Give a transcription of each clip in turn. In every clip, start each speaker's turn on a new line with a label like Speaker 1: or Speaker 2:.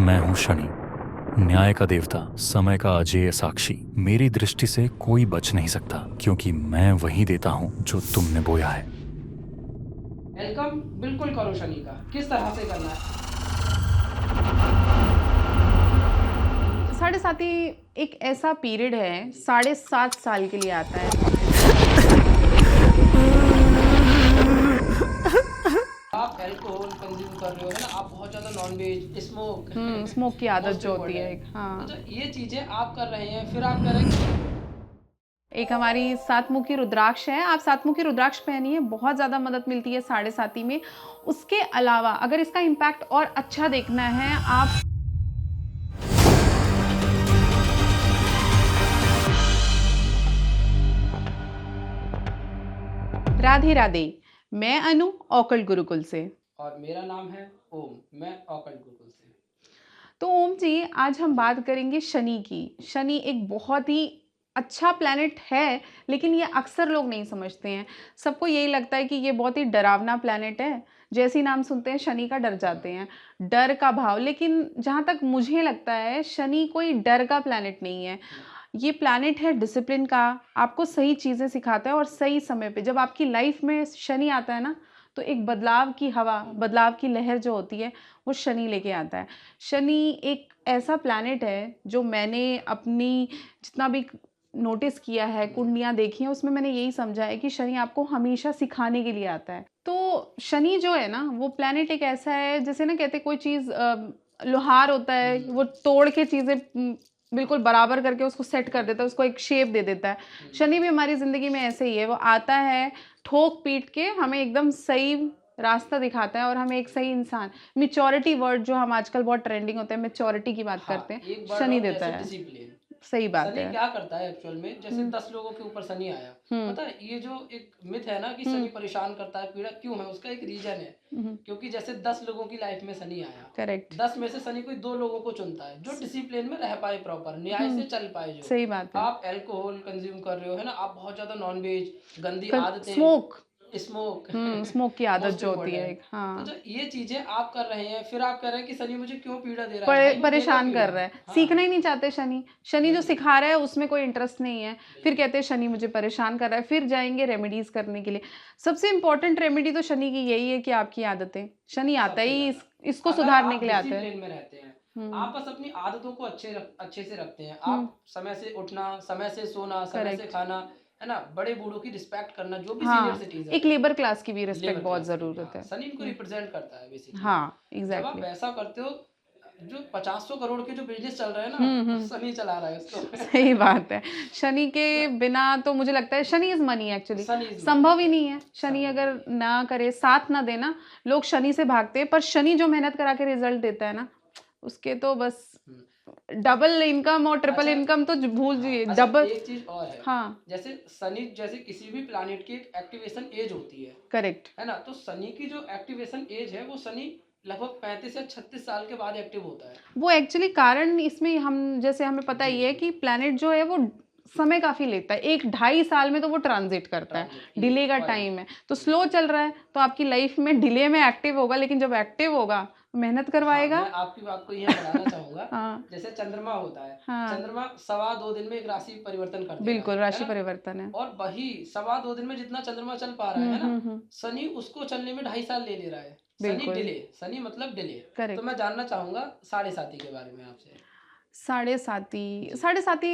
Speaker 1: मैं हूँ शनि, न्याय का देवता, समय का अजेय साक्षी। मेरी दृष्टि से कोई बच नहीं सकता, क्योंकि मैं वही देता हूँ जो तुमने बोया है।
Speaker 2: वेलकम बिल्कुल करो शनि का। किस तरह से करना है?
Speaker 3: साढ़े साथी एक ऐसा पीरियड है, 7.5 साल के लिए आता है।
Speaker 2: आप अल्कोहल कंज्यूम कर रहे हो, है ना? आप बहुत ज़्यादा नॉनवेज, स्मोक
Speaker 3: स्मोक की आदत
Speaker 2: मोस्ट
Speaker 3: जो होती है
Speaker 2: इम्पोर्टेंट।
Speaker 3: एक,
Speaker 2: तो
Speaker 3: हाँ।
Speaker 2: जो ये चीज़ें आप कर रहे हैं, फिर आप कह रहे हैं
Speaker 3: एक हमारी सातमुखी रुद्राक्ष है, आप सातमुखी रुद्राक्ष पहनिए, बहुत ज़्यादा मदद मिलती है साढ़े साती में। उसके अलावा अगर इसका इम्पैक्ट और अच्छा देखना है, आप राधे राधे। मैं अनु, ऑकल्ट गुरुकुल से।
Speaker 2: और मेरा नाम है ओम, मैं ऑकल्ट गुरुकुल से।
Speaker 3: तो ओम जी, आज हम बात करेंगे शनि की। शनि एक बहुत ही अच्छा प्लैनेट है, लेकिन ये अक्सर लोग नहीं समझते हैं। सबको यही लगता है कि ये बहुत ही डरावना प्लैनेट है। जैसे ही नाम सुनते हैं शनि का डर जाते हैं, डर का भाव। लेकिन जहाँ तक मुझे लगता है, शनि कोई डर का प्लैनेट नहीं है। ये प्लैनेट है डिसिप्लिन का, आपको सही चीज़ें सिखाता है और सही समय पे। जब आपकी लाइफ में शनि आता है ना, तो एक बदलाव की हवा, बदलाव की लहर जो होती है, वो शनि लेके आता है। शनि एक ऐसा प्लैनेट है जो मैंने अपनी जितना भी नोटिस किया है, कुंडलियाँ देखी हैं, उसमें मैंने यही समझा है कि शनि आपको हमेशा सिखाने के लिए आता है। तो शनि जो है ना, वो प्लैनेट एक ऐसा है, जैसे ना कहते कोई चीज़ लोहार होता है, वो तोड़ के चीज़ें बिल्कुल बराबर करके उसको सेट कर देता है, उसको एक शेप दे देता है। शनि भी हमारी ज़िंदगी में ऐसे ही है, वो आता है ठोक पीट के हमें एकदम सही रास्ता दिखाता है और हमें एक सही इंसान, मैच्योरिटी वर्ड जो हम आजकल बहुत ट्रेंडिंग होता है, मैच्योरिटी की बात करते
Speaker 2: हाँ,
Speaker 3: हैं,
Speaker 2: एक वर्ड
Speaker 3: शनि
Speaker 2: और
Speaker 3: देता
Speaker 2: जैसे
Speaker 3: है।
Speaker 2: डिसिप्लिन।
Speaker 3: सही बात
Speaker 2: शनि
Speaker 3: है।
Speaker 2: क्या करता है एक्चुअल में, जैसे
Speaker 3: हुँ,
Speaker 2: 10 लोगों के ऊपर शनि आया।
Speaker 3: हुँ,
Speaker 2: पता है ये जो एक मिथ है ना कि
Speaker 3: हुँ,
Speaker 2: शनि परेशान करता है, पीड़ा क्यों है, उसका एक रीजन है।
Speaker 3: हुँ,
Speaker 2: क्योंकि जैसे 10 लोगों की लाइफ में शनि आया,
Speaker 3: करेक्ट।
Speaker 2: 10 में से शनि कोई 2 लोगों को चुनता है जो डिसिप्लिन में रह पाए, प्रॉपर न्याय
Speaker 3: हुँ,
Speaker 2: से चल पाए। जो
Speaker 3: सही बात है।
Speaker 2: आप अल्कोहल कंज्यूम कर रहे हो, है ना? आप बहुत ज़्यादा नॉनवेज, गंदी
Speaker 3: क
Speaker 2: आदतें,
Speaker 3: स्मोक।
Speaker 2: स्मोक
Speaker 3: स्मोक की आदत
Speaker 2: मोस्ट
Speaker 3: जो होती है
Speaker 2: इम्पोर्टेंट।
Speaker 3: एक,
Speaker 2: तो
Speaker 3: हाँ।
Speaker 2: जो ये चीज़ें आप कर रहे हैं, फिर आप कह रहे हैं कि शनि मुझे क्यों पीड़ा दे रहा है? भाई वो देगा
Speaker 3: परेशान कर
Speaker 2: पीड़ा।
Speaker 3: रहा है, सीखना
Speaker 2: हाँ,
Speaker 3: ही नहीं चाहते शनि। शनि जो
Speaker 2: वही।
Speaker 3: सिखा रहा है उसमें कोई इंटरेस्ट नहीं है। फिर
Speaker 2: बिल्कुल।
Speaker 3: कहते हैं शनि मुझे परेशान कर रहा है, फिर जाएँगे रेमेडीज़ करने के लिए। सबसे इम्पोर्टेंट रेमेडी तो शनि की यही है कि आपकी आदतें, शनि आता
Speaker 2: सबसे
Speaker 3: ही
Speaker 2: ज़्यादा।
Speaker 3: इसको
Speaker 2: अगर
Speaker 3: सुधारने
Speaker 2: आप
Speaker 3: के लिए आता है।
Speaker 2: डिसिप्लिन में रहते हैं,
Speaker 3: हुँ,
Speaker 2: आप बस अपनी आदतों को अच्छे से रखते हैं,
Speaker 3: हुँ,
Speaker 2: आप समय से उठना, समय से सोना, समय से
Speaker 3: करेक्ट।
Speaker 2: खाना, है ना? बड़े बूढ़ों की रिस्पेक्ट करना, जो भी सीनियर
Speaker 3: हाँ,
Speaker 2: सिटीज़न
Speaker 3: एक
Speaker 2: है,
Speaker 3: लेबर क्लास की भी
Speaker 2: लेबर
Speaker 3: रिस्पेक्ट बहुत
Speaker 2: क्लास की भी।
Speaker 3: ज़रूरत
Speaker 2: हाँ,
Speaker 3: है।
Speaker 2: शनि इनको
Speaker 3: हुँ,
Speaker 2: रिप्रेज़ेंट करता है बेसिकली।
Speaker 3: हाँ,
Speaker 2: जब आप
Speaker 3: एग्ज़ैक्टली।
Speaker 2: ऐसा करते हो, जो 50-100 करोड़ के जो बिज़नेस चल रहे हैं ना,
Speaker 3: हुँ,
Speaker 2: वो
Speaker 3: हुँ।
Speaker 2: शनि चला रहा है उसको।
Speaker 3: सही बात है। शनि के
Speaker 2: मतलब
Speaker 3: बिना तो मुझे लगता है Shani is money actually.
Speaker 2: Shani is money,
Speaker 3: संभव ही नहीं है।
Speaker 2: करेक्ट।
Speaker 3: शनि
Speaker 2: संभव ही
Speaker 3: अगर
Speaker 2: नहीं है।
Speaker 3: ना करे, साथ ना दे ना, लोग शनि से भागते हैं, पर शनि जो मेहनत करा के रिज़ल्ट देता है ना, उसके तो बस
Speaker 2: हुँ।
Speaker 3: डबल इनकम और ट्रिपल
Speaker 2: अच्छा।
Speaker 3: इनकम तो ज भूल
Speaker 2: हाँ,
Speaker 3: जाइए,
Speaker 2: अच्छा
Speaker 3: डबल।
Speaker 2: एक चीज़ और है।
Speaker 3: हाँ,
Speaker 2: जैसे शनि, जैसे किसी भी प्लैनेट की एक एक्टिवेशन एज होती
Speaker 3: करेक्ट।
Speaker 2: है ना? तो शनि की जो एक्टिवेशन एज है, वो शनि लगभग 35 या 36 साल के बाद एक्टिव होता है।
Speaker 3: वो एक्चुअली कारण इसमें हम जैसे हमें पता
Speaker 2: जी,
Speaker 3: ही है
Speaker 2: जी।
Speaker 3: कि प्लैनेट जो है वो समय काफ़ी लेता है। 1 ढाई साल में तो वो ट्रांज़िट करता है।
Speaker 2: ट्रांज़िट की
Speaker 3: डिले का
Speaker 2: पॉइंट।
Speaker 3: टाइम है। तो स्लो चल रहा है, तो आपकी लाइफ में डिले में एक्टिव होगा, लेकिन जब एक्टिव होगा, मेहनत
Speaker 2: हाँ,
Speaker 3: करवाएगा।
Speaker 2: मैं आपकी बात को यहाँ बढ़ाना चाहूँगा।
Speaker 3: हाँ,
Speaker 2: जैसे चंद्रमा होता है,
Speaker 3: हाँ।
Speaker 2: चंद्रमा सवा 2 दिन में एक राशि परिवर्तन कर देगा,
Speaker 3: बिल्कुल,
Speaker 2: है
Speaker 3: राशि
Speaker 2: ना?
Speaker 3: परिवर्तन है।
Speaker 2: और वही सवा 2 दिन में जितना चंद्रमा चल पा रहा है ना?
Speaker 3: हुँ।
Speaker 2: शनि उसको चलने में 2.5 साल ले ले रहा है। शनि
Speaker 3: बिल्कुल,
Speaker 2: डिले, शनि मतलब डिले। तो
Speaker 3: करेक्ट।
Speaker 2: मैं जानना चाहूँगा साढ़े साती के बारे में आपसे। जी,
Speaker 3: साढ़े साती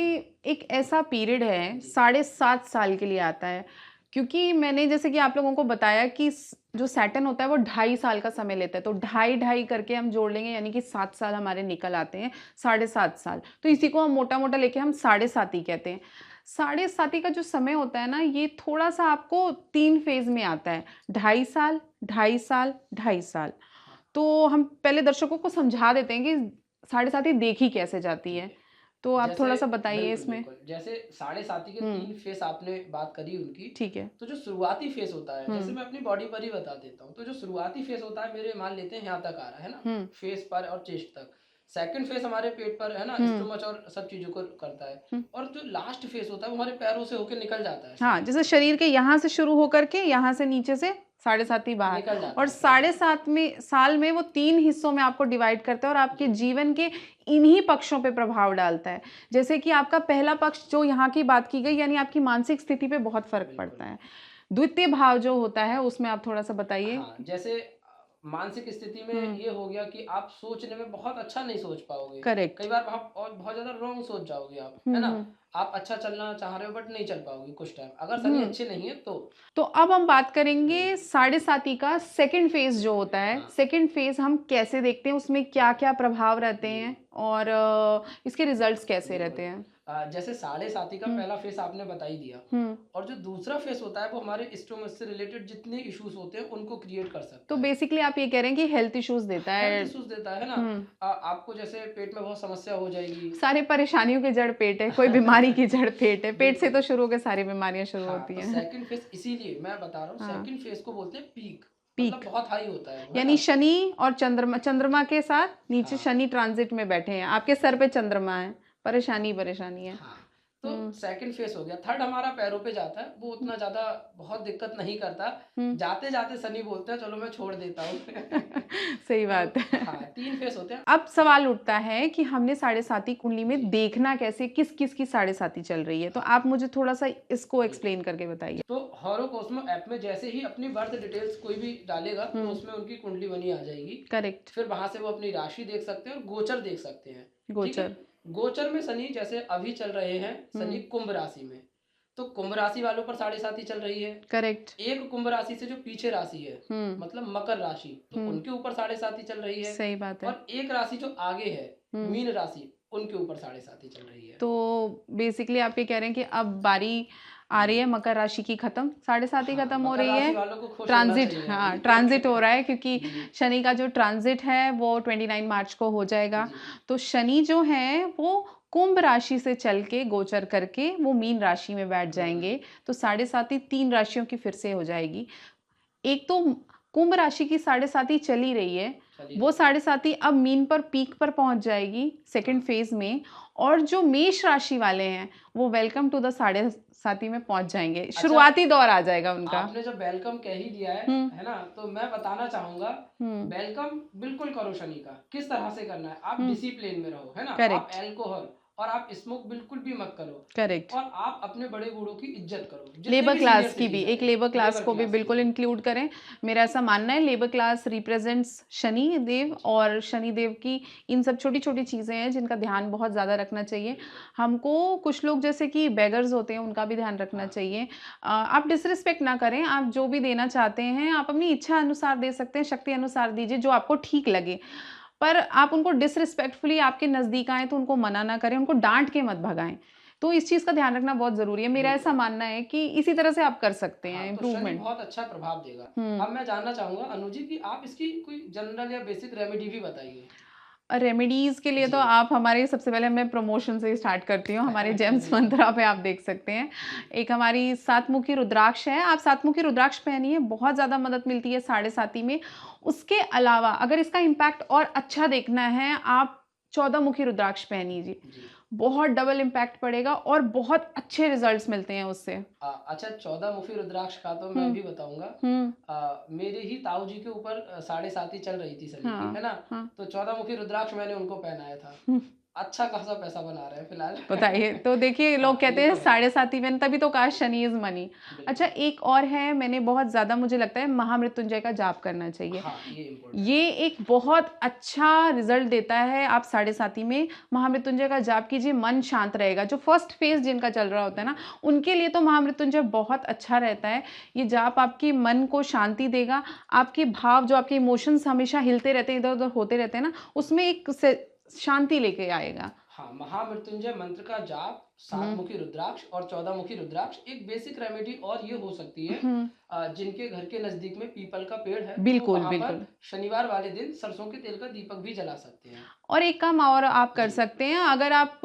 Speaker 3: एक ऐसा पीरियड है,
Speaker 2: जी।
Speaker 3: 7.5 साल के लिए आता है। क्योंकि मैंने जैसे कि आप लोगों को बताया कि जो सैटर्न होता है वो ढाई साल का समय लेता है, तो ढाई ढाई करके हम जोड़ लेंगे, यानी कि 7 साल हमारे निकल आते हैं, 7.5 साल। तो इसी को हम मोटा मोटा लेके हम साढ़े साती कहते हैं। साढ़े साती का जो समय होता है ना, ये थोड़ा सा आपको 3 फेज में आता है, 2.5 साल, 2.5 साल, 2.5 साल।
Speaker 2: हाँ,
Speaker 3: तो हम पहले दर्शकों को समझा देते हैं कि साढ़े साती देखी कैसे जाती
Speaker 2: ठीक
Speaker 3: है।
Speaker 2: है।
Speaker 3: तो आप
Speaker 2: जैसे
Speaker 3: थोड़ा-सा बताइए
Speaker 2: बिल्कुल,
Speaker 3: इसमें?
Speaker 2: बिल्कुल। जैसे साढ़े साती के
Speaker 3: हुँ,
Speaker 2: 3 फेस आपने बात करी उनकी,
Speaker 3: ठीक है।
Speaker 2: तो जो शुरुआती फेस होता है, जैसे
Speaker 3: हुँ,
Speaker 2: मैं अपनी बॉडी पर ही बता देता हूँ। तो जो शुरुआती फेस होता है, मेरे मान लेते हैं यहाँ तक आ रहा है ना?
Speaker 3: हुँ,
Speaker 2: फेस पर और चेस्ट तक। सेकंड फेस हमारे पेट पर, है ना?
Speaker 3: हुँ,
Speaker 2: स्टोमच और सब चीज़ों को करता है।
Speaker 3: हुँ।
Speaker 2: और जो लास्ट फेस होता है, वो हमारे पैरों से होके निकल जाता है
Speaker 3: हाँ,
Speaker 2: सीधा।
Speaker 3: जैसे शरीर के यहाँ से शुरू होकर के यहाँ से नीचे से साढ़े सात ही बाहर,
Speaker 2: निकल जाता
Speaker 3: और
Speaker 2: है।
Speaker 3: साढ़े सात में साल में वो 3 हिस्सों में आपको डिवाइड करता है और आपके जीवन के इन्हीं पक्षों पे प्रभाव डालता है। जैसे कि आपका पहला पक्ष जो यहाँ की बात की गई, यानी आपकी मानसिक स्थिति पे बहुत फ़र्क
Speaker 2: बिल्कुल।
Speaker 3: पड़ता है। द्वितीय भाव जो होता है उसमें आप थोड़ा-सा बताइए?
Speaker 2: हाँ, जैसे मानसिक स्थिति में ये हो गया कि आप सोचने में बहुत अच्छा नहीं सोच पाओगे।
Speaker 3: करेक्ट।
Speaker 2: कई बार आप और बहुत ज़्यादा रॉन्ग सोच जाओगे आप, है
Speaker 3: हुँ,
Speaker 2: ना?
Speaker 3: हुँ।
Speaker 2: आप अच्छा चलना चाह रहे हो बट नहीं चल पाओगे कुछ टाइम। अगर शनि
Speaker 3: हुँ।
Speaker 2: अच्छे नहीं है तो।
Speaker 3: तो अब हम बात करेंगे साढ़े साती का सेकंड फेज़ जो होता है।
Speaker 2: हाँ।
Speaker 3: सेकंड फेज़ हम कैसे देखते हैं, उसमें क्या-क्या प्रभाव रहते हैं और इसके रिज़ल्ट्स कैसे रहते हैं?
Speaker 2: जैसे साढ़े साथी का
Speaker 3: हुँ।
Speaker 2: पहला फेस आपने बता ही दिया।
Speaker 3: हुँ।
Speaker 2: और जो दूसरा फेस होता है वो हमारे स्टोमच से रिलेटेड जितने इश्यूज होते हैं उनको क्रिएट कर सकता
Speaker 3: तो
Speaker 2: है।
Speaker 3: बेसिकली आप ये कह रहे हैं कि हेल्थ इश्यूज़ देता है।
Speaker 2: हेल्थ इश्यूज देता है ना।
Speaker 3: हुँ।
Speaker 2: आपको जैसे पेट में बहुत समस्या हो जाएगी।
Speaker 3: सारी परेशानियों की जड़ पेट है, कोई बीमारी की जड़ पेट है। पेट से तो
Speaker 2: बिल्कुल।
Speaker 3: शुरू होके सारी बीमारियाँ शुरू
Speaker 2: हाँ,
Speaker 3: होती
Speaker 2: तो
Speaker 3: हैं।
Speaker 2: सेकंड फेस इसीलिए मैं बता रहा हूँ,
Speaker 3: हाँ।
Speaker 2: सेकंड फेस को बोलते हैं पीक।
Speaker 3: पीक।
Speaker 2: मतलब बहुत हाई होता है वो, है
Speaker 3: यानी
Speaker 2: ना?
Speaker 3: शनि और चंद्रमा के साथ नीचे
Speaker 2: हाँ।
Speaker 3: शनि ट्रांजिट में बैठे हैं, आपके सर पे चंद्रमा है, परेशानी है।
Speaker 2: हाँ, तो सेकंड फेस हो गया। थर्ड हमारा पैरों पे जाता है, वो उतना ज़्यादा बहुत दिक्कत नहीं करता। जाते-जाते शनि बोलते हैं चलो मैं छोड़ देता हूँ।
Speaker 3: सही बात
Speaker 2: तो
Speaker 3: है।
Speaker 2: हाँ, 3 फेस होते हैं।
Speaker 3: अब सवाल उठता है कि हमने साढ़े साती कुंडली में देखना कैसे, किस-किस की साढ़े साती चल रही है? तो आप मुझे थोड़ा-सा इसको एक्सप्लेन करके बताइए।
Speaker 2: तो हॉरोकोस्मो ऐप में जैसे ही अपनी बर्थ डिटेल्स कोई भी डालेगा तो उसमें उनकी कुंडली बनी आ जाएगी।
Speaker 3: करेक्ट।
Speaker 2: फिर वहां से वो अपनी राशि देख सकते हैं और गोचर देख सकते हैं। ठीक है?
Speaker 3: गोचर।
Speaker 2: गोचर में शनि जैसे अभी चल रहे हैं, शनि कुंभ राशि में, तो कुंभ राशि वालों पर साढ़े साती चल रही है।
Speaker 3: करेक्ट।
Speaker 2: एक कुंभ राशि से जो पीछे राशि है, मतलब मकर राशि, तो उनके ऊपर साढ़े साती चल रही है।
Speaker 3: सही बात है।
Speaker 2: और एक राशि जो आगे है, मीन राशि, उनके ऊपर साढ़े साती चल रही है।
Speaker 3: तो बेसिकली आप ये कह रहे हैं कि अब बारी आ रही है मकर राशि की खत्म, साढ़े साती
Speaker 2: हाँ,
Speaker 3: खत्म हो
Speaker 2: मकर
Speaker 3: रही
Speaker 2: राशि
Speaker 3: है।
Speaker 2: वालों को खुश होना
Speaker 3: ट्रांजिट,
Speaker 2: चाहिए
Speaker 3: हाँ,
Speaker 2: अभी।
Speaker 3: ट्रांजिट हो रहा है क्योंकि
Speaker 2: जी।
Speaker 3: शनि का जो ट्रांजिट है वो 29 मार्च को हो जाएगा।
Speaker 2: जी।
Speaker 3: तो शनि जो है वो कुंभ राशि से चल के गोचर करके वो मीन राशि में बैठ जाएंगे। तो साढ़े साती 3 राशियों की फिर से हो जाएगी। एक तो कुंभ राशि की साढ़े साती चली रही है, वो साढ़े साती अब मीन पर पीक पर पहुंच जाएगी सेकंड फेज में, और जो मेष राशि वाले हैं वो वेलकम टू द साढ़े साती में पहुंच जाएंगे। शुरुआती दौर आ जाएगा उनका।
Speaker 2: आपने जब वेलकम कह ही दिया है ना, तो मैं बताना चाहूंगा, वेलकम बिल्कुल करो शनि का। किस तरह से करना है? आप डिसिप्लिन में रहो, है ना? आप अल्कोहल और आप स्मोक बिल्कुल भी मत करो।
Speaker 3: करेक्ट।
Speaker 2: और आप अपने बड़े बूढ़ों की इज्जत करो। जितने
Speaker 3: लेबर
Speaker 2: भी
Speaker 3: क्लास
Speaker 2: सीनियर
Speaker 3: की भी,
Speaker 2: सिटीजन
Speaker 3: एक
Speaker 2: हैं,
Speaker 3: लेबर क्लास
Speaker 2: लेबर
Speaker 3: को भी
Speaker 2: क्लास
Speaker 3: बिल्कुल
Speaker 2: की।
Speaker 3: इंक्लूड करें। मेरा ऐसा मानना है, labour class represents Shani Dev, और शनि देव की इन सब छोटी-छोटी चीज़ें हैं जिनका ध्यान बहुत ज़्यादा रखना चाहिए। हमको कुछ लोग जैसे कि बेगर्स होते हैं उनका भी ध्यान रखना चाहिए। आप डिसरिस्पेक्ट ना करें, आप जो भी देना चाहते हैं आप अपनी इच्छा अनुसार दे सकते हैं, शक्ति अनुसार दीजिए जो आपको ठीक लगे। पर आप उनको डिसरिस्पेक्टफुली आपके नज़दीक आएँ तो उनको मना ना करें, उनको डाँट के मत भगाएँ। तो इस चीज़ का ध्यान रखना बहुत ज़रूरी है। मेरा ऐसा मानना है कि इसी तरह से आप कर सकते हैं
Speaker 2: हाँ, तो शनि
Speaker 3: इम्प्रूवमेंट।
Speaker 2: बहुत अच्छा प्रभाव देगा। अब मैं जानना चाहूंगा अनु जी कि आप इसकी कोई जनरल या बेसिक रेमेडी भी बताइए।
Speaker 3: रेमेडीज़ के लिए तो आप हमारे, सबसे पहले मैं प्रमोशन से स्टार्ट करती हूँ। हमारे जेम्स मंत्रा पे आप देख सकते हैं। एक हमारी सातमुखी रुद्राक्ष है, आप सातमुखी रुद्राक्ष पहनिए, बहुत ज़्यादा मदद मिलती है साढ़े साती में। उसके अलावा अगर इसका इम्पैक्ट और अच्छा देखना है, आप 14 मुखी रुद्राक्ष पहनिए, बहुत डबल इम्पैक्ट पड़ेगा और बहुत अच्छे रिजल्ट्स मिलते हैं उससे।
Speaker 2: अच्छा, 14 मुखी रुद्राक्ष का तो मैं भी बताऊंगा। मेरे ही ताऊ जी के ऊपर साढ़े साती चल रही थी शनि की, है ना? तो 14 मुखी रुद्राक्ष मैंने उनको पहनाया था। अच्छा खासा पैसा बना रहे हैं फिलहाल।
Speaker 3: बताइए। तो देखिए, लोग कहते हैं साढ़े साती में, तभी तो कहा शनि इज मनी। अच्छा, एक और है, मैंने बहुत ज़्यादा, मुझे लगता है महामृत्युंजय का जाप करना चाहिए।
Speaker 2: हाँ,
Speaker 3: ये एक बहुत अच्छा रिजल्ट देता है। आप साढ़े साती में महामृत्युंजय का जाप कीजिए, मन शांत रहेगा। जो फर्स्ट फेज जिनका चल रहा होता है ना, उनके लिए तो महामृत्युंजय बहुत अच्छा रहता है। ये जाप आपके मन को शांति देगा, आपके भाव, जो आपके इमोशंस हमेशा हिलते रहते हैं, इधर उधर होते रहते हैं ना, उसमें एक शांति लेके आएगा।
Speaker 2: हाँ, महामृत्युंजय मंत्र का जाप, 7 मुखी रुद्राक्ष और 14 मुखी रुद्राक्ष। एक बेसिक रेमेडी और ये हो सकती है, जिनके घर के नजदीक में पीपल का पेड़ है,
Speaker 3: बिल्कुल,
Speaker 2: तो वहाँ
Speaker 3: बिल्कुल।
Speaker 2: पर शनिवार वाले दिन सरसों के तेल का दीपक भी जला सकते हैं।
Speaker 3: और एक काम और आप कर सकते हैं, अगर आप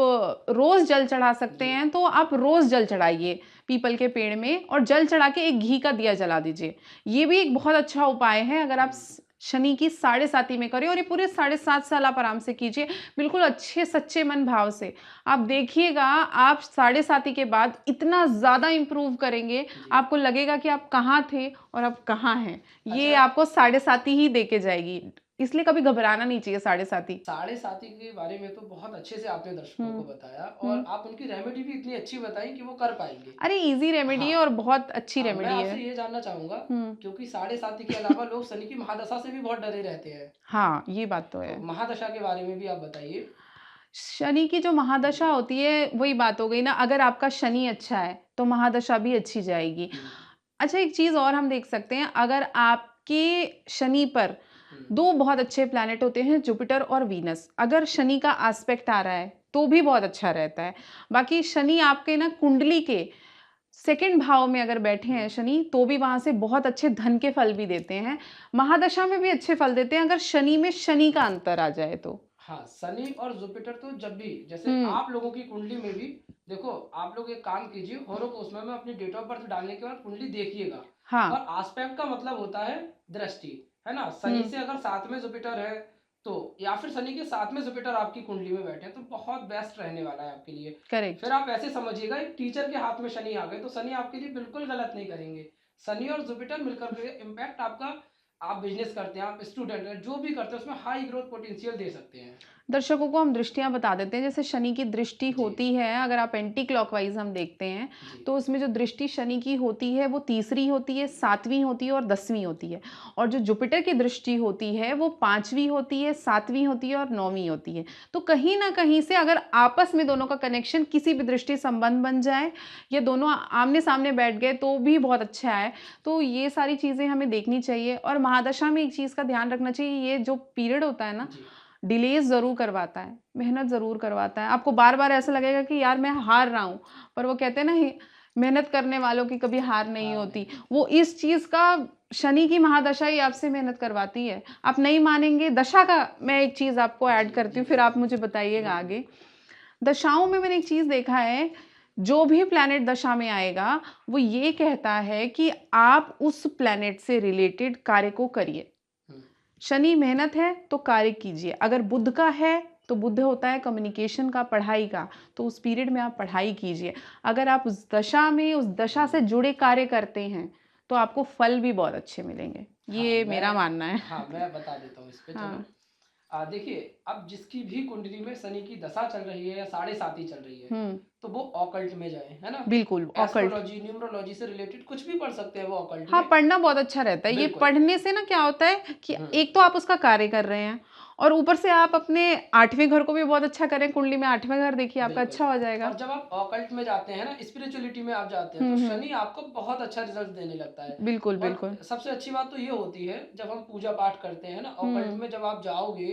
Speaker 3: रोज जल चढ़ा सकते हैं तो आप रोज जल चढ़ाइए पीपल के पेड़ में, और जल चढ़ा के एक घी का दिया जला दीजिए। ये भी एक बहुत अच्छा उपाय है। अगर आप शनि की 7.5 में करें और ये पूरे 7.5 साल आप आराम से कीजिए, बिल्कुल अच्छे सच्चे मन भाव से। आप देखिएगा आप 7.5 के बाद इतना ज़्यादा इम्प्रूव करेंगे,
Speaker 2: जी।
Speaker 3: आपको लगेगा कि आप कहाँ थे और अब कहाँ हैं। ये
Speaker 2: अच्छा,
Speaker 3: आपको 7.5 ही दे के जाएगी, इसलिए कभी घबराना नहीं चाहिए 7.5।
Speaker 2: साढ़े साथी के बारे में तो बहुत अच्छे से आपने दर्शकों को
Speaker 3: हुँ,
Speaker 2: बताया और
Speaker 3: हुँ।
Speaker 2: आप उनकी रेमेडी भी इतनी अच्छी बताई कि वो कर पाएंगे।
Speaker 3: अरे ईज़ी रेमेडी है
Speaker 2: हाँ,
Speaker 3: और बहुत अच्छी
Speaker 2: मैं
Speaker 3: रेमेडी है।
Speaker 2: आपसे ये जानना चाहूंगा,
Speaker 3: हुँ।
Speaker 2: क्योंकि साढ़े साथी के अलावा लोग शनि की महादशा से भी बहुत डरे रहते हैं,
Speaker 3: हाँ, ये बात तो
Speaker 2: तो
Speaker 3: है।
Speaker 2: महादशा के बारे में भी आप बताइए।
Speaker 3: शनि की जो महादशा
Speaker 2: जी।
Speaker 3: होती है वही बात हो गई ना, अगर आपका शनि अच्छा है तो महादशा भी अच्छी जाएगी।
Speaker 2: हम्म,
Speaker 3: अच्छा एक चीज़ और हम देख सकते हैं, अगर आपके शनि पर
Speaker 2: हम्म,
Speaker 3: 2 बहुत अच्छे प्लैनेट होते हैं, जुपिटर और वीनस, अगर शनि का एस्पेक्ट आ रहा है तो भी बहुत अच्छा रहता है। बाकी शनि आपके ना कुंडली के सेकंड भाव में अगर बैठे हैं
Speaker 2: हम्म।
Speaker 3: शनि, तो भी वहाँ से बहुत अच्छे धन के फल भी देते हैं। महादशा में भी अच्छे फल देते हैं अगर शनि में शनि का अंतर आ जाए तो।
Speaker 2: हाँ, शनि और जुपिटर तो जब भी, जैसे
Speaker 3: हुँ,
Speaker 2: आप लोगों की कुंडली में भी देखो, आप लोग एक काम कीजिए, होरोस्कोप में अपनी डेट ऑफ बर्थ डालने के बाद कुंडली देखिएगा।
Speaker 3: हाँ।
Speaker 2: और एस्पेक्ट का मतलब होता है दृष्टि, है ना? शनि
Speaker 3: हुँ,
Speaker 2: से अगर साथ में जुपिटर है तो, या फिर शनि के साथ में जुपिटर आपकी कुंडली में बैठे हैं तो बहुत बेस्ट रहने वाला है आपके लिए।
Speaker 3: करेक्ट।
Speaker 2: फिर आप ऐसे समझिएगा, एक टीचर के हाथ में शनि आ गए तो शनि आपके लिए बिल्कुल गलत नहीं करेंगे। शनि और जुपिटर मिलकर के इम्पैक्ट आपका, आप बिजनेस करते हैं, आप स्टूडेंट हैं, जो भी करते हैं उसमें हाई ग्रोथ पोटेंशियल दे सकते हैं।
Speaker 3: दर्शकों को हम दृष्टियाँ बता देते हैं, जैसे शनि की दृष्टि
Speaker 2: जी,
Speaker 3: होती है, अगर आप एंटी क्लॉकवाइज़ हम देखते हैं,
Speaker 2: जी।
Speaker 3: तो उसमें जो दृष्टि शनि की होती है, वो तीसरी होती है, 7वीं होती है और 10वीं होती है। और जो जुपिटर की दृष्टि होती है, वो 5वीं होती है, 7वीं होती है और 9वीं होती है। तो कहीं न कहीं से अगर आपस में दोनों का कनेक्शन किसी भी दृष्टि संबंध बन जाए या दोनों आमने-सामने बैठ गए, तो भी बहुत अच्छा है। तो ये सारी चीज़ें हमें देखनी चाहिए और महादशा में एक चीज़ का ध्यान रखना चाहिए, ये जो पीरियड होता है ना,
Speaker 2: जी,
Speaker 3: डिलेज़ ज़रूर करवाता है, मेहनत ज़रूर करवाता है। आपको बार-बार ऐसा लगेगा कि यार मैं हार रहा हूँ, पर वो कहते हैं ना ही मेहनत करने वालों की कभी हार नहीं
Speaker 2: हार
Speaker 3: होती।
Speaker 2: नहीं होती।
Speaker 3: वो इस चीज़ का शनि की महादशा ही आपसे मेहनत करवाती है। आप नहीं मानेंगे, दशा का मैं एक चीज़ आपको ऐड
Speaker 2: जी,
Speaker 3: करती
Speaker 2: जी,
Speaker 3: हूँ, फिर आप
Speaker 2: बिल्कुल,
Speaker 3: मुझे बताइएगा
Speaker 2: बिल्कुल।
Speaker 3: आगे। दशाओं में मैंने एक चीज़ देखा है, जो भी प्लैनेट दशा में आएगा, वो ये कहता है कि आप उस प्लैनेट से रिलेटेड कार्य को करिए।
Speaker 2: हुँ,
Speaker 3: शनि मेहनत है तो कार्य कीजिए, अगर बुध का है तो बुध होता है कम्युनिकेशन का, पढ़ाई का, तो उस पीरियड में आप पढ़ाई कीजिए। अगर आप उस दशा में उस दशा से
Speaker 2: हुँ।
Speaker 3: जुड़े कार्य करते हैं तो आपको फल भी बहुत अच्छे मिलेंगे,
Speaker 2: हाँ,
Speaker 3: ये मेरा मानना है।
Speaker 2: हाँ, मैं बता देता हूँ इस पे, चलो।
Speaker 3: हाँ।
Speaker 2: देखिए, अब जिसकी भी कुंडली में शनि की दशा चल रही है या साढ़े साती चल रही है,
Speaker 3: हम्म।
Speaker 2: तो वो ऑकल्ट में जाए, है ना?
Speaker 3: बिल्कुल ऑकल्ट।
Speaker 2: एस्ट्रोलॉजी, न्यूमरोलॉजी से रिलेटेड कुछ भी पढ़ सकते हैं वो ऑकल्ट
Speaker 3: हाँ,
Speaker 2: में।
Speaker 3: पढ़ना बहुत अच्छा रहता है। ये
Speaker 2: बिल्कुल।
Speaker 3: पढ़ने से ना क्या होता है कि
Speaker 2: हुँ।
Speaker 3: एक तो आप उसका कार्य कर रहे हैं और ऊपर से आप अपने 8वें घर को भी बहुत अच्छा करें, कुंडली में 8वां घर देखिए आपका
Speaker 2: बिल्कुल।
Speaker 3: अच्छा हो जाएगा।
Speaker 2: और जब आप ऑकल्ट में जाते हैं ना, स्पिरिचुअलिटी में आप जाते हैं, तो
Speaker 3: हुँ।
Speaker 2: शनि आपको बहुत अच्छा रिज़ल्ट देने लगता है।
Speaker 3: बिल्कुल,
Speaker 2: और
Speaker 3: बिल्कुल।
Speaker 2: सबसे अच्छी बात तो ये होती है, जब हम पूजा-पाठ करते हैं ना, ऑकल्ट
Speaker 3: हुँ।
Speaker 2: में जब आप जाओगे,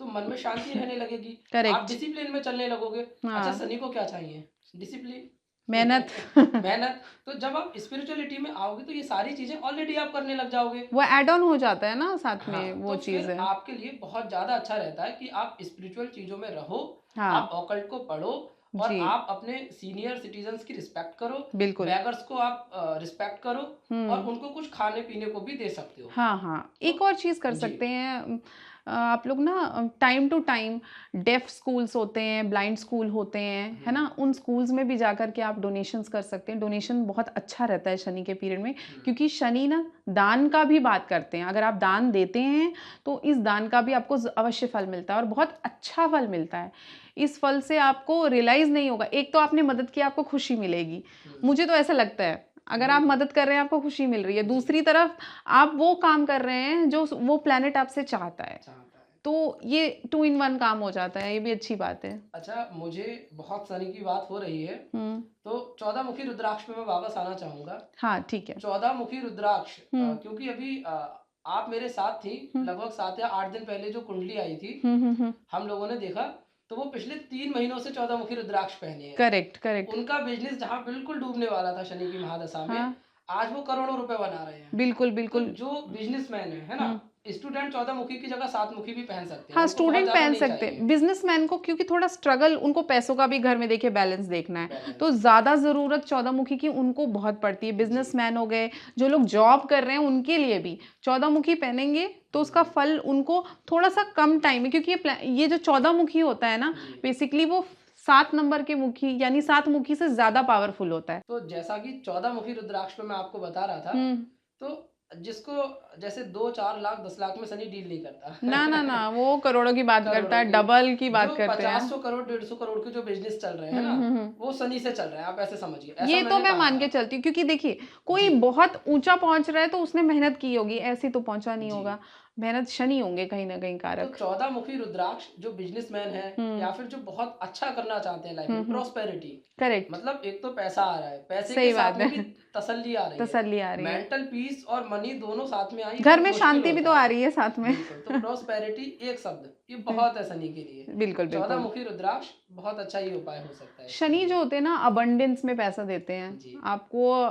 Speaker 2: तो मन में शांति रहने लगेगी। आप
Speaker 3: करेक्ट।
Speaker 2: डिसिप्लिन में चलने लगोगे। अच्छा,
Speaker 3: हाँ,
Speaker 2: शनि को क्या चाहिए? डिसिप्लिन।
Speaker 3: मेहनत।
Speaker 2: मेहनत। तो जब आप स्पिरिचुअलिटी में आओगे, तो ये सारी चीज़ें ऑलरेडी आप करने लग जाओगे।
Speaker 3: वो ऐड ऑन हो जाता है ना साथ में,
Speaker 2: हाँ,
Speaker 3: वो
Speaker 2: तो
Speaker 3: चीज़
Speaker 2: फिर
Speaker 3: है।
Speaker 2: आपके लिए बहुत ज़्यादा अच्छा रहता है कि आप स्पिरिचुअल चीज़ों में रहो,
Speaker 3: हाँ,
Speaker 2: आप ऑकल्ट को पढ़ो और
Speaker 3: जी,
Speaker 2: आप अपने सीनियर सिटीज़न्स की रिस्पेक्ट करो,
Speaker 3: बिल्कुल।
Speaker 2: बेगर्स को आप रिस्पेक्ट करो और
Speaker 3: हुँ।
Speaker 2: उनको कुछ खाने-पीने को भी दे सकते हो।
Speaker 3: हाँ, हाँ।
Speaker 2: तो
Speaker 3: एक और चीज़ कर
Speaker 2: जी,
Speaker 3: सकते हैं, आप लोग ना time to time deaf schools होते हैं, ब्लाइंड स्कूल होते हैं, है
Speaker 2: हुँ,
Speaker 3: ना? उन स्कूल्स में भी जाकर के आप डोनेशंस कर सकते हैं। डोनेशन बहुत अच्छा रहता है शनि के पीरियड में,
Speaker 2: हुँ,
Speaker 3: क्योंकि शनि ना दान का भी बात करते हैं। अगर आप
Speaker 2: हुँ,
Speaker 3: दान देते हैं, तो इस दान का भी आपको अवश्य फल मिलता है और बहुत अच्छा फल मिलता है। इस फल से आपको रियलाइज़ नहीं होगा। एक तो आपने मदद की, आपको खुशी मिलेगी।
Speaker 2: हुँ,
Speaker 3: मुझे तो ऐसा लगता है, अगर आप
Speaker 2: बिल्कुल,
Speaker 3: मदद कर रहे हैं, आपको खुशी मिल रही है।
Speaker 2: जी,
Speaker 3: दूसरी तरफ आप वो काम कर रहे हैं जो वो प्लैनेट आपसे चाहता है।
Speaker 2: चाहता है।
Speaker 3: तो ये 2 इन 1 काम हो जाता है, ये भी अच्छी बात है।
Speaker 2: अच्छा, मुझे बहुत शनि की बात हो रही है,
Speaker 3: हुँ।
Speaker 2: तो 14 मुखी रुद्राक्ष पे मैं वापस आना चाहूँगा।
Speaker 3: हाँ, ठीक है।
Speaker 2: 14 मुखी रुद्राक्ष,
Speaker 3: हुँ,
Speaker 2: क्योंकि अभी आप मेरे साथ थी,
Speaker 3: हुँ।
Speaker 2: लगभग 7 या 8 दिन पहले जो कुंडली आई थी,
Speaker 3: हुँ, हुँ, हुँ।
Speaker 2: हम लोगों ने देखा, तो वो पिछले 3 महीनों से 14 मुखी रुद्राक्ष पहने हैं।
Speaker 3: Correct, correct.
Speaker 2: उनका बिज़नेस जहाँ बिल्कुल डूबने वाला था शनि की महादशा
Speaker 3: हाँ,
Speaker 2: में, आज वो करोड़ों रुपए बना रहे हैं।
Speaker 3: बिल्कुल,
Speaker 2: तो
Speaker 3: बिल्कुल।
Speaker 2: जो बिज़नेसमैन है ना?
Speaker 3: हुँ,
Speaker 2: स्टूडेंट 14 मुखी की जगह 7 मुखी भी पहन सकते हैं,
Speaker 3: हाँ
Speaker 2: उनको बहुत
Speaker 3: स्टूडेंट
Speaker 2: ज्यादा
Speaker 3: पहन
Speaker 2: नहीं
Speaker 3: सकते
Speaker 2: चाहिए
Speaker 3: हैं, बिजनेसमैन को क्योंकि थोड़ा स्ट्रगल, उनको पैसों का भी घर में देखिए बैलेंस देखना है, तो
Speaker 2: बैलेंस।
Speaker 3: ज़्यादा ज़रूरत 14 मुखी की उनको बहुत पड़ती है। बिजनेसमैन हो गए, जो लोग जॉब कर रहे हैं, उनके लिए भी 14 मुखी पहनेंगे तो उसका फल उनको थोड़ा सा कम टाइम में, क्योंकि ये जो 14 मुखी होता है ना,
Speaker 2: जी।
Speaker 3: बेसिकली वो 7 नंबर के मुखी यानी 7 मुखी से ज़्यादा पावरफुल होता है।
Speaker 2: तो जैसा कि 14 मुखी रुद्राक्ष पे मैं आपको बता रहा था,
Speaker 3: हम्म।
Speaker 2: तो जिसको जैसे 2-4 लाख 10 लाख में शनि डील नहीं करता
Speaker 3: ना ना ना, वो करोड़ों की बात करता
Speaker 2: करोड़ों
Speaker 3: है,
Speaker 2: की।
Speaker 3: डबल की
Speaker 2: जो
Speaker 3: बात करते हैं।
Speaker 2: 50-100 करोड़ 150 करोड़ के जो बिजनेस चल रहे हैं ना,
Speaker 3: हम्म।
Speaker 2: वो शनि से चल रहे हैं, आप ऐसे समझिए, ऐसा
Speaker 3: ये तो
Speaker 2: मैंने
Speaker 3: मैं
Speaker 2: कहा
Speaker 3: मान के
Speaker 2: था।
Speaker 3: चलती हूँ, क्योंकि देखिए कोई
Speaker 2: जी
Speaker 3: बहुत ऊंचा पहुंच रहा है तो उसने मेहनत की होगी, ऐसे तो पहुंचा नहीं
Speaker 2: जी।
Speaker 3: होगा। मेहनत शनि होंगे कहीं ना कहीं
Speaker 2: तो
Speaker 3: कारक।
Speaker 2: 14 मुखी रुद्राक्ष जो बिजनेसमैन है या फिर जो बहुत अच्छा करना चाहते हैं लाइफ में, प्रॉस्पेरिटी,
Speaker 3: करेक्ट।
Speaker 2: मतलब एक तो पैसा आ रहा है, पैसे के
Speaker 3: सही
Speaker 2: साथ
Speaker 3: बात
Speaker 2: में
Speaker 3: है।
Speaker 2: भी तसल्ली आ रही है,
Speaker 3: तसल्ली आ रही है,
Speaker 2: मेंटल पीस और मनी दोनों साथ में आई
Speaker 3: घर
Speaker 2: बहुत
Speaker 3: में
Speaker 2: मुश्किल
Speaker 3: शांति भी
Speaker 2: होता
Speaker 3: तो आ
Speaker 2: है।
Speaker 3: रही है साथ में।
Speaker 2: बिल्कुल, तो प्रॉस्पेरिटी एक शब्द ये बहुत है शनि के लिए।
Speaker 3: बिल्कुल
Speaker 2: 14
Speaker 3: बिल्कुल।
Speaker 2: मुखी रुद्राक्ष बहुत अच्छा ही उपाय हो सकता है इसके
Speaker 3: शनि
Speaker 2: लिए।
Speaker 3: जो होते हैं ना, अबंडेंस में पैसा देते हैं
Speaker 2: जी
Speaker 3: आपको,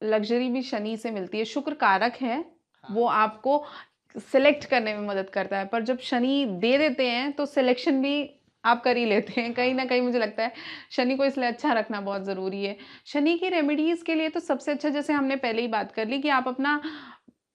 Speaker 3: लग्जरी भी शनि से मिलती है। शुक्र कारक है, वो
Speaker 2: हाँ
Speaker 3: आपको सिलेक्ट करने में मदद करता है, पर जब शनि दे देते हैं तो सिलेक्शन भी आप कर ही लेते हैं कहीं ना
Speaker 2: हाँ
Speaker 3: कहीं। मुझे लगता है शनि को इसलिए अच्छा रखना बहुत ज़रूरी है। शनि की रेमेडीज़ के लिए तो सबसे अच्छा, जैसे हमने पहले ही बात कर ली, कि आप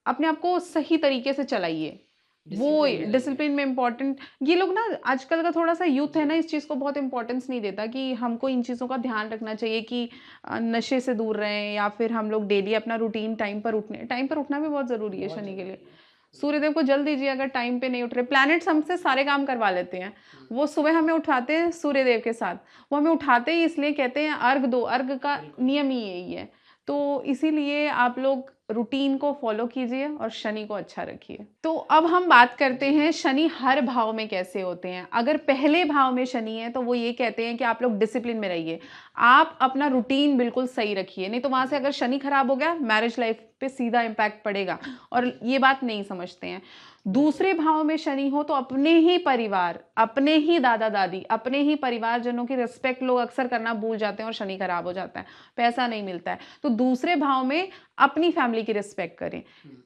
Speaker 3: अपने आप को सही तरीके से चलाइए, वो
Speaker 2: डिसिप्लिन में रहिए।
Speaker 3: डिसिप्लिन में इम्पोर्टेंट। ये लोग ना, आजकल का थोड़ा सा यूथ है
Speaker 2: जी
Speaker 3: ना, इस चीज़ को बहुत इंपॉर्टेंस नहीं देता कि हमको इन चीज़ों का ध्यान रखना चाहिए कि नशे से दूर रहें, या फिर हम लोग डेली अपना रूटीन टाइम पर उठना भी बहुत ज़रूरी है
Speaker 2: बहुत
Speaker 3: शनि के
Speaker 2: जरूरी
Speaker 3: लिए।
Speaker 2: है।
Speaker 3: सूर्यदेव को जल दीजिए, अगर टाइम पे नहीं उठ रहे, प्लैनेट्स हमसे सारे काम करवा लेते हैं, वो सुबह हमें उठाते हैं सूर्यदेव के साथ, वो हमें उठाते ही इसलिए कहते हैं अर्घ दो, अर्घ का
Speaker 2: बिल्कुल
Speaker 3: नियम ही यही है। तो इसीलिए आप लोग रूटीन को फॉलो कीजिए और शनि को अच्छा रखिए। तो अब हम बात करते हैं शनि हर भाव में कैसे होते हैं। अगर पहले भाव में शनि है तो वो ये कहते हैं कि आप लोग डिसिप्लिन में रहिए, आप अपना रूटीन बिल्कुल सही रखिए, नहीं तो वहां से अगर शनि खराब हो गया, मैरिज लाइफ पे सीधा इम्पैक्ट पड़ेगा, और ये बात नहीं समझते हैं। दूसरे भाव में शनि हो तो अपने ही परिवार, अपने ही दादा दादी, अपने ही परिवारजनों की रिस्पेक्ट लोग अक्सर करना भूल जाते हैं और शनि खराब हो जाता है, पैसा नहीं मिलता है। तो दूसरे भाव में अपनी फैमिली की रिस्पेक्ट करें।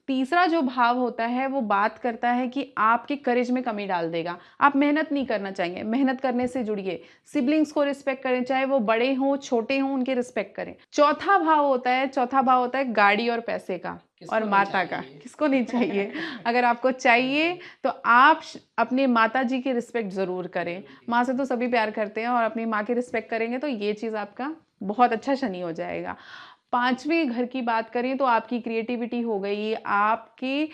Speaker 3: तीसरा जो भाव होता है वो बात करता है कि आपके करेज में कमी डाल देगा, आप मेहनत नहीं करना चाहेंगे, मेहनत करने से जुड़िए, सिबलिंग्स को रिस्पेक्ट करें, चाहे वो बड़े हों छोटे हों, उनकी रिस्पेक्ट करें। चौथा भाव होता है गाड़ी और पैसे का
Speaker 2: किसको
Speaker 3: और
Speaker 2: नहीं
Speaker 3: माता का।
Speaker 2: चाहिए।
Speaker 3: किसको नहीं चाहिए? अगर आपको चाहिए तो आप अपने माता जी की रिस्पेक्ट ज़रूर करें। माँ से तो सभी प्यार करते हैं, और अपनी माँ की रिस्पेक्ट करेंगे तो ये चीज़ आपका बहुत अच्छा शनि हो जाएगा। पांचवें घर की बात करें तो आपकी क्रिएटिविटी हो गई, आपकी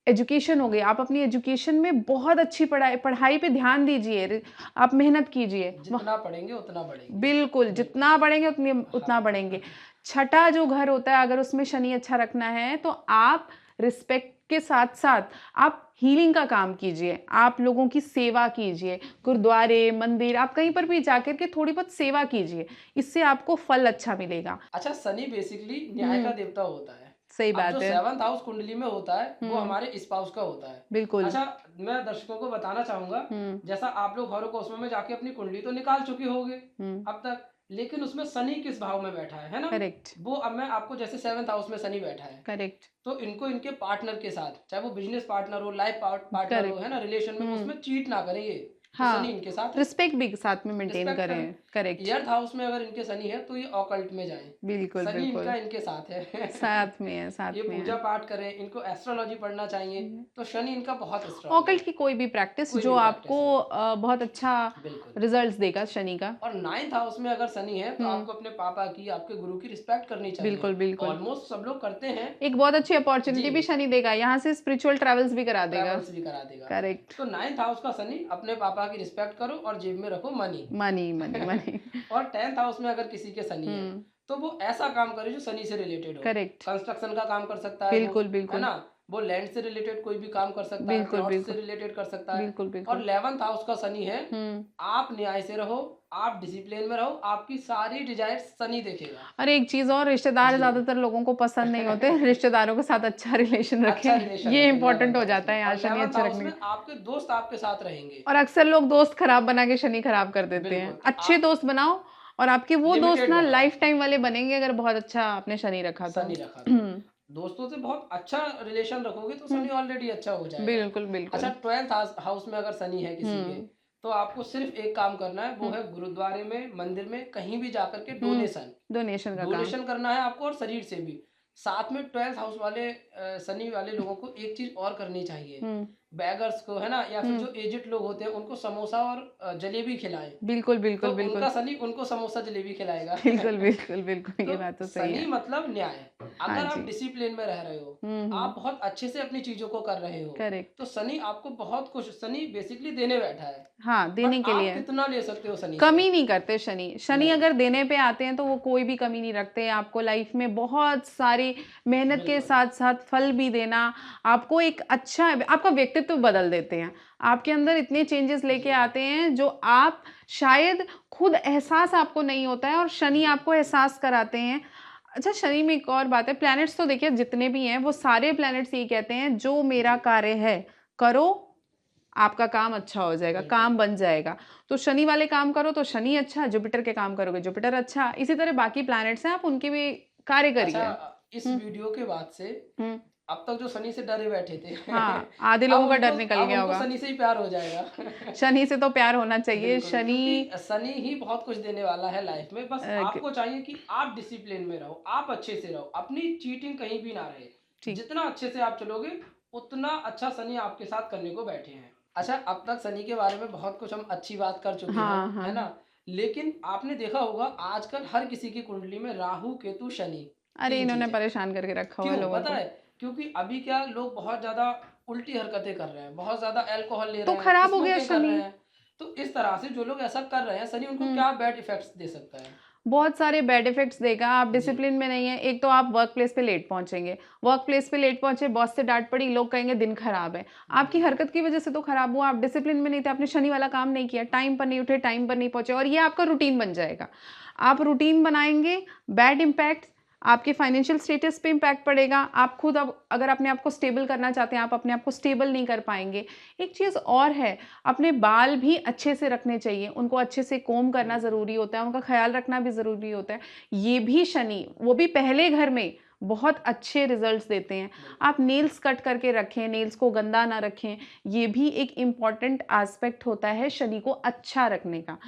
Speaker 3: एजुकेशन हो गई, आप अपनी एजुकेशन में बहुत अच्छी पढ़ाई पे ध्यान दीजिए, आप मेहनत कीजिए।
Speaker 2: जितना पढ़ेंगे उतना बढ़ेंगे।
Speaker 3: बिल्कुल, जितना बढ़ेंगे उतना
Speaker 2: हाँ
Speaker 3: बढ़ेंगे। छठा जो घर होता है, अगर उसमें शनि अच्छा रखना है तो आप रिस्पेक्ट के साथ साथ आप हीलिंग का काम कीजिए, आप लोगों की सेवा कीजिए, गुरुद्वारे मंदिर, आप कहीं पर भी जाकर के थोड़ी बहुत सेवा कीजिए, इससे आपको फल अच्छा मिलेगा।
Speaker 2: अच्छा, शनि बेसिकली न्याय का देवता होता है।
Speaker 3: सही
Speaker 2: अब जो
Speaker 3: बात है।
Speaker 2: 7th हाउस कुंडली में होता है वो हमारे स्पाउस का होता है।
Speaker 3: बिल्कुल।
Speaker 2: अच्छा, मैं दर्शकों को बताना चाहूंगा, जैसा आप लोग हॉरोकोस्मो में जाके अपनी कुंडली तो निकाल चुके होंगे अब तक, लेकिन उसमें शनि किस भाव में बैठा है ना,
Speaker 3: करेक्ट
Speaker 2: वो अब मैं आपको, जैसे 7th हाउस में शनि बैठा है,
Speaker 3: करेक्ट
Speaker 2: तो इनको इनके पार्टनर के साथ, चाहे वो बिजनेस पार्टनर हो, लाइफ पार्टनर हो,
Speaker 3: करेक्ट।
Speaker 2: है ना, रिलेशन में, उसमें चीट ना करें ये, तो
Speaker 3: हाँ,
Speaker 2: शनि इनके साथ है,
Speaker 3: रिस्पेक्ट भी साथ में मेंटेन
Speaker 2: रिस्पेक्ट
Speaker 3: करें।
Speaker 2: करें।
Speaker 3: करेक्ट।
Speaker 2: 8th हाउस में अगर इनके शनि है तो ये ऑकल्ट में जाएं,
Speaker 3: बिल्कुल
Speaker 2: शनि
Speaker 3: बिल्कुल।
Speaker 2: इनका इनके साथ है
Speaker 3: साथ में है, साथ
Speaker 2: ये
Speaker 3: में
Speaker 2: पूजा
Speaker 3: है।
Speaker 2: पाठ करें, इनको एस्ट्रोलॉजी पढ़ना चाहिए, तो शनि इनका बहुत स्ट्रांग
Speaker 3: ऑकल्ट
Speaker 2: है।
Speaker 3: की कोई भी प्रैक्टिस
Speaker 2: कोई
Speaker 3: जो
Speaker 2: भी
Speaker 3: आपको
Speaker 2: प्रैक्टिस है,
Speaker 3: बहुत अच्छा
Speaker 2: बिल्कुल।
Speaker 3: रिजल्ट्स देगा शनि का।
Speaker 2: और 9th हाउस में अगर शनि है तो आपको अपने पापा की, आपके गुरु की रिस्पेक्ट करनी चाहिए।
Speaker 3: बिल्कुल बिल्कुल।
Speaker 2: ऑलमोस्ट सब लोग करते हैं।
Speaker 3: एक बहुत अच्छी अपॉर्चुनिटी
Speaker 2: जी
Speaker 3: भी शनि देगा, यहाँ से स्पिरिचुअल ट्रैवल्स भी करा देगा।
Speaker 2: ट्रैवल्स भी करा देगा।
Speaker 3: करेक्ट।
Speaker 2: तो 9th हाउस का शनि, अपने पापा की रिस्पेक्ट करो और जेब में रखो मनी।
Speaker 3: Money money money.
Speaker 2: और 10th हाउस में अगर किसी के शनि है तो वो ऐसा काम करे जो शनि से रिलेटेड हो।
Speaker 3: करेक्ट।
Speaker 2: कंस्ट्रक्शन का काम कर सकता है
Speaker 3: बिल्कुल
Speaker 2: वो,
Speaker 3: बिल्कुल।
Speaker 2: है ना, वो लैंड से रिलेटेड कोई भी काम कर सकता है,
Speaker 3: बिल्कुल
Speaker 2: प्लॉट से
Speaker 3: बिल्कुल।
Speaker 2: रिलेटेड कर सकता है।
Speaker 3: बिल्कुल
Speaker 2: और
Speaker 3: बिल्कुल।
Speaker 2: 11th हाउस का शनि है, आप न्याय से रहो, आप डिसिप्लिन में रहो, आपकी सारी डिजायर शनि देखेगा।
Speaker 3: और एक चीज और, रिश्तेदार ज्यादातर लोगों को पसंद नहीं होते, रिश्तेदारों के साथ अच्छा रिलेशन
Speaker 2: अच्छा
Speaker 3: रखें,
Speaker 2: रिलेशन
Speaker 3: ये
Speaker 2: रखें
Speaker 3: इंपॉर्टेंट
Speaker 2: 11th
Speaker 3: हो
Speaker 2: हाउस
Speaker 3: जाता है
Speaker 2: में।
Speaker 3: यहाँ
Speaker 2: और
Speaker 3: शनि
Speaker 2: 11th
Speaker 3: अच्छा
Speaker 2: हाउस
Speaker 3: रखने
Speaker 2: में
Speaker 3: के।
Speaker 2: आपके दोस्त आपके साथ रहेंगे।
Speaker 3: और अक्सर लोग दोस्त खराब बना के शनि खराब कर देते हैं,
Speaker 2: बिल्कुल।
Speaker 3: अच्छे दोस्त बनाओ, और आपके वो दोस्त
Speaker 2: लिमिटेड
Speaker 3: ना
Speaker 2: बनाओ,
Speaker 3: लाइफ टाइम वाले बनेंगे अगर बहुत अच्छा आपने शनि रखा तो।
Speaker 2: शनि रखा तो। दोस्तों से बहुत अच्छा रिलेशन रखोगे तो शनि ऑलरेडी अच्छा हो जाएगा।
Speaker 3: बिल्कुल बिल्कुल।
Speaker 2: अच्छा, 12th हाउस में अगर शनि है किसी के, तो आपको सिर्फ एक काम करना है, वो है गुरुद्वारे में, मंदिर में, कहीं भी जाकर के
Speaker 3: डोनेशन का काम।
Speaker 2: डोनेशन करना है आपको, और शरीर से भी। साथ में 12th हाउस वाले शनि वाले लोगों को एक चीज और करनी चाहिए, बैगर्स को, है ना, या फिर जो एजेड लोग होते हैं उनको समोसा और जलेबी खिलाएं।
Speaker 3: बिल्कुल
Speaker 2: तो
Speaker 3: बिल्कुल बिल्कुल
Speaker 2: उनका शनि उनको समोसा जलेबी खिलाएगा।
Speaker 3: बिल्कुल बिल्कुल बिल्कुल, ये
Speaker 2: तो
Speaker 3: बात तो सही
Speaker 2: शनि
Speaker 3: है।
Speaker 2: मतलब न्याय।
Speaker 3: हाँ
Speaker 2: अगर आप
Speaker 3: जी।
Speaker 2: डिसिप्लिन में रह रहे हो, आप बहुत अच्छे से अपनी चीजों को कर रहे हो,
Speaker 3: करेक्ट।
Speaker 2: तो शनि आपको बहुत कुछ, शनि बेसिकली देने बैठा है,
Speaker 3: हाँ, देने
Speaker 2: बट
Speaker 3: के
Speaker 2: आप
Speaker 3: लिए
Speaker 2: कितना ले सकते हो शनि से?
Speaker 3: कमी नहीं करते शनि। शनि
Speaker 2: नहीं,
Speaker 3: अगर देने पे आते हैं तो वो कोई भी कमी नहीं रखते। आपको लाइफ में बहुत सारी मेहनत के
Speaker 2: बिल्कुल।
Speaker 3: साथ-साथ फल भी देना, आपको एक अच्छा आपका व्यक्तित्व बदल देते हैं। आपके अंदर इतने चेंजेस लेके
Speaker 2: जी,
Speaker 3: आते हैं जो आप शायद खुद एहसास आपको नहीं होता है और शनि
Speaker 2: जी,
Speaker 3: आपको एहसास कराते हैं। अच्छा, शनि में एक और बात है, प्लैनेट्स तो देखिए जितने भी हैं वो सारे प्लैनेट्स यही कहते हैं, जो मेरा
Speaker 2: जी,
Speaker 3: कार्य है, करो, आपका काम अच्छा हो जाएगा,
Speaker 2: बिल्कुल।
Speaker 3: काम बन जाएगा। तो शनि वाले काम करो तो शनि अच्छा, जुपिटर के काम करोगे जुपिटर अच्छा, इसी तरह बाकी प्लैनेट्स हैं, आप उनके भी कार्य
Speaker 2: अच्छा,
Speaker 3: करिए।
Speaker 2: इस
Speaker 3: हुँ,
Speaker 2: वीडियो के बाद से
Speaker 3: हुँ।
Speaker 2: अब तक जो शनि से डरे बैठे थे
Speaker 3: हाँ, आधे लोगों का डर निकल
Speaker 2: अब
Speaker 3: गया
Speaker 2: उनको
Speaker 3: होगा।
Speaker 2: शनि से ही प्यार हो जाएगा।
Speaker 3: शनि से तो प्यार होना चाहिए,
Speaker 2: बिल्कुल, क्योंकि
Speaker 3: शनि
Speaker 2: शनि ही बहुत कुछ देने वाला है लाइफ में। बस
Speaker 3: ग
Speaker 2: आपको चाहिए कि आप डिसिप्लिन में रहो, आप अच्छे से रहो, अपनी चीटिंग कहीं भी ना रहे।
Speaker 3: ठीक।
Speaker 2: जितना अच्छे से आप चलोगे, उतना अच्छा शनि आपके साथ करने को बैठे हैं। अच्छा, अब तक शनि के बारे में बहुत कुछ हम अच्छी बात कर चुके हैं,
Speaker 3: हाँ, हाँ,
Speaker 2: है
Speaker 3: हाँ।
Speaker 2: ना? लेकिन आपने देखा होगा आजकल हर किसी की कुंडली में राहु, केतु, शनि
Speaker 3: अरे
Speaker 2: 3
Speaker 3: इन्होंने
Speaker 2: चीज़ें।
Speaker 3: परेशान करके रखा हुआ है
Speaker 2: क्यों
Speaker 3: लोगों
Speaker 2: पता
Speaker 3: को।
Speaker 2: है? क्योंकि अभी क्या लोग बहुत ज़्यादा उल्टी हरकतें कर रहे हैं, बहुत ज़्यादा अल्कोहल ले
Speaker 3: तो
Speaker 2: रहे हैं,
Speaker 3: खराब हो गया
Speaker 2: स्मोकिंग कर
Speaker 3: शनि।
Speaker 2: रहे हैं। तो इस तरह से जो लोग ऐसा कर रहे हैं, शनि उनको
Speaker 3: हुँ।
Speaker 2: क्या बैड इफ़ेक्ट्स दे सकता है?
Speaker 3: बहुत सारे बैड इफ़ेक्ट्स देगा, आप
Speaker 2: जी,
Speaker 3: डिसिप्लिन में नहीं है। एक तो आप वर्क प्लेस पे लेट पहुँचेंगे। वर्क प्लेस पे लेट पहुँचे, बॉस से डाँट पड़ी, लोग कहेंगे दिन खराब है। आपकी
Speaker 2: बिल्कुल।
Speaker 3: हरकत की वज़ह से तो खराब हुआ, आप डिसिप्लिन में नहीं थे, आपने शनि वाला काम नहीं किया, टाइम पर नहीं उठे, टाइम पर नहीं पहुँचे और ये आपका रूटीन बन जाएगा। आप रूटीन बनाएँगे, बैड इम्पैक्ट्स आपके फाइनेंशियल स्टेटस पे इम्पैक्ट पड़ेगा। आप खुद अब अगर अपने आप को स्टेबल करना चाहते हैं, आप अपने आप को स्टेबल नहीं कर पाएँगे। एक चीज़ और है, अपने बाल भी अच्छे से रखने चाहिए, उनको अच्छे से कोम्ब करना
Speaker 2: बिल्कुल।
Speaker 3: ज़रूरी होता है, उनका ख़्याल रखना भी ज़रूरी होता है। ये भी शनि, वो भी पहले घर में, बहुत अच्छे रिज़ल्ट्स देते हैं।
Speaker 2: बिल्कुल।
Speaker 3: आप नेल्स कट करके रखें, नेल्स को गंदा ना रखें, ये भी एक इम्पॉर्टेंट एस्पेक्ट होता है शनि को अच्छा रखने का।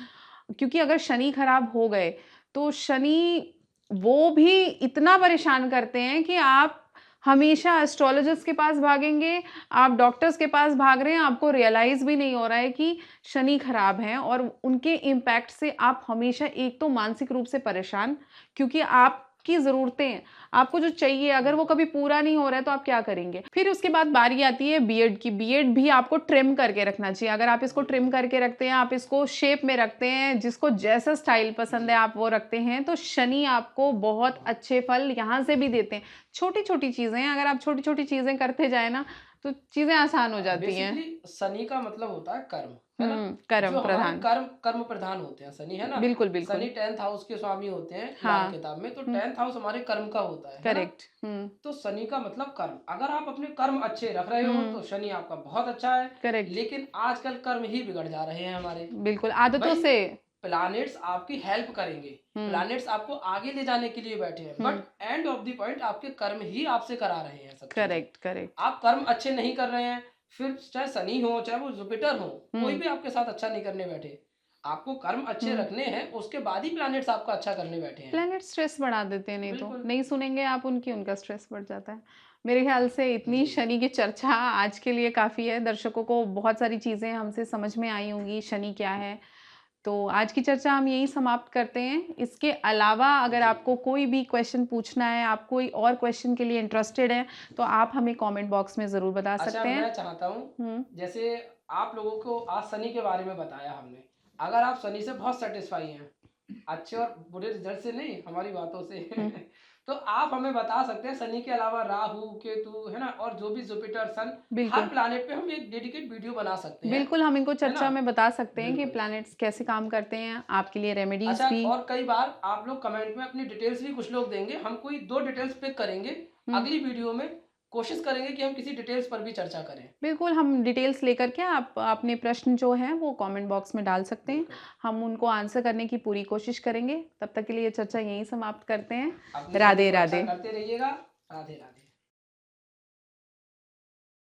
Speaker 3: क्योंकि अगर शनि खराब हो गए, तो शनि वो भी इतना परेशान करते हैं कि आप हमेशा एस्ट्रोलॉजिस्ट के पास भागेंगे, आप डॉक्टर्स के पास भाग रहे हैं, आपको रियलाइज़ भी नहीं हो रहा है कि शनि खराब हैं और उनके इम्पैक्ट से आप हमेशा एक तो मानसिक रूप से परेशान, क्योंकि आपकी ज़रूरतें, आपको जो चाहिए अगर वो
Speaker 2: बिल्कुल।
Speaker 3: कभी पूरा नहीं हो रहा है तो आप क्या करेंगे? फिर उसके बाद बारी आती है बियर्ड की, बियर्ड भी आपको ट्रिम करके रखना चाहिए। अगर आप इसको ट्रिम
Speaker 2: बिल्कुल।
Speaker 3: करके रखते हैं, आप इसको शेप में रखते हैं, जिसको जैसा स्टाइल पसंद है
Speaker 2: जी।
Speaker 3: आप वो रखते हैं, तो शनि आपको बहुत
Speaker 2: बहुत।
Speaker 3: अच्छे फल यहाँ से भी देते हैं। छोटी-छोटी चीज़ें हैं, अगर आप छोटी-छोटी चीज़ें करते जाएँ ना, तो चीज़ें आसान हो जाती हैं।
Speaker 2: बेसिकली शनि का मतलब होता है कर्म, है ना?
Speaker 3: कर्म
Speaker 2: जो हमारे
Speaker 3: प्रधान।
Speaker 2: कर्म प्रधान होते हैं शनि, है ना?
Speaker 3: बिल्कुल, बिल्कुल।
Speaker 2: शनि 10th हाउस के स्वामी होते हैं लाल
Speaker 3: हाँ।
Speaker 2: किताब में, तो
Speaker 3: हुँ,
Speaker 2: 10th हाउस हमारे कर्म का होता है ना?
Speaker 3: करेक्ट।
Speaker 2: तो शनि का मतलब कर्म। अगर आप अपने कर्म अच्छे रख रहे हो
Speaker 3: हुँ,
Speaker 2: तो शनि आपका बहुत अच्छा है।
Speaker 3: करेक्ट।
Speaker 2: लेकिन आजकल कर्म ही बिगड़ जा रहे हैं हमारे।
Speaker 3: बिल्कुल, आदतों
Speaker 2: भाई,
Speaker 3: से।
Speaker 2: प्लैनेट्स आपकी हेल्प करेंगे,
Speaker 3: हुँ,
Speaker 2: प्लैनेट्स आपको आगे ले जाने के लिए बैठे हैं,
Speaker 3: हुँ,
Speaker 2: but end of the point आपके कर्म ही आपसे करा रहे हैं सब चीजें।
Speaker 3: Correct, correct.
Speaker 2: आप कर्म अच्छे नहीं कर रहे हैं, फिर चाहे शनि हो, चाहे वो जुपिटर हो, कोई
Speaker 3: हुँ,
Speaker 2: भी आपके साथ अच्छा नहीं करने बैठे। आपको कर्म अच्छे
Speaker 3: हुँ।
Speaker 2: रखने हैं, उसके बाद ही प्लैनेट्स आपका अच्छा करने बैठे हैं।
Speaker 3: प्लैनेट स्ट्रेस बढ़ा देते हैं नहीं तो।
Speaker 2: बिल्कुल।
Speaker 3: नहीं सुनेंगे आप उनकी, उनका स्ट्रेस बढ़ जाता है। मेरे ख़्याल से इतनी
Speaker 2: जी।
Speaker 3: शनि की चर्चा आज के लिए काफ़ी है। दर्शकों को बहुत सारी चीज़ें हमसे समझ में आई होंगी, शनि क्या है। तो आज की चर्चा हम यहीं समाप्त करते हैं। इसके अलावा अगर
Speaker 2: जी।
Speaker 3: आपको कोई भी क्वेश्चन पूछना है, आप कोई और क्वेश्चन के लिए इंटरेस्टेड हैं, तो आप हमें कमेंट बॉक्स में ज़रूर बता
Speaker 2: अच्छा,
Speaker 3: सकते हैं।
Speaker 2: मैं चाहता हूँ,
Speaker 3: हुँ,
Speaker 2: जैसे आप लोगों को आज शनि के बारे में बताया हमने, अगर आप शनि से बहुत सेटिस्फाई हैं, अच्छे और बुरे रिजल्ट से नहीं, हमारी बातों से
Speaker 3: हुँ।
Speaker 2: तो आप हमें बता सकते हैं शनि के अलावा राहु, केतु, है ना, और जो भी जुपिटर, सन, हर
Speaker 3: बिल्कुल।
Speaker 2: प्लैनेट पे हम एक डेडिकेट वीडियो बना सकते हैं,
Speaker 3: बिल्कुल, हम इनको
Speaker 2: है ना?
Speaker 3: चर्चा में बता सकते हैं कि
Speaker 2: बिल्कुल।
Speaker 3: प्लैनेट्स कैसे काम करते हैं, आपके लिए रेमेडीज़
Speaker 2: अच्छा,
Speaker 3: भी।
Speaker 2: और कई बार आप लोग कमेंट में अपनी डिटेल्स भी कुछ लोग देंगे, हम कोई 2 डिटेल्स पिक करेंगे,
Speaker 3: हुँ।
Speaker 2: अगली वीडियो में कोशिश करेंगे कि हम किसी डिटेल्स पर भी चर्चा करें।
Speaker 3: बिल्कुल, हम डिटेल्स लेकर के आप अपने प्रश्न जो हैं वो कमेंट बॉक्स में डाल सकते हैं।
Speaker 2: बिल्कुल।
Speaker 3: हम उनको आंसर करने की पूरी कोशिश करेंगे। तब तक के लिए ये चर्चा यहीं समाप्त करते हैं।
Speaker 2: अपने शनि
Speaker 3: राधे,
Speaker 2: को अच्छा
Speaker 3: राधे।
Speaker 2: करते रहिएगा। राधे, राधे।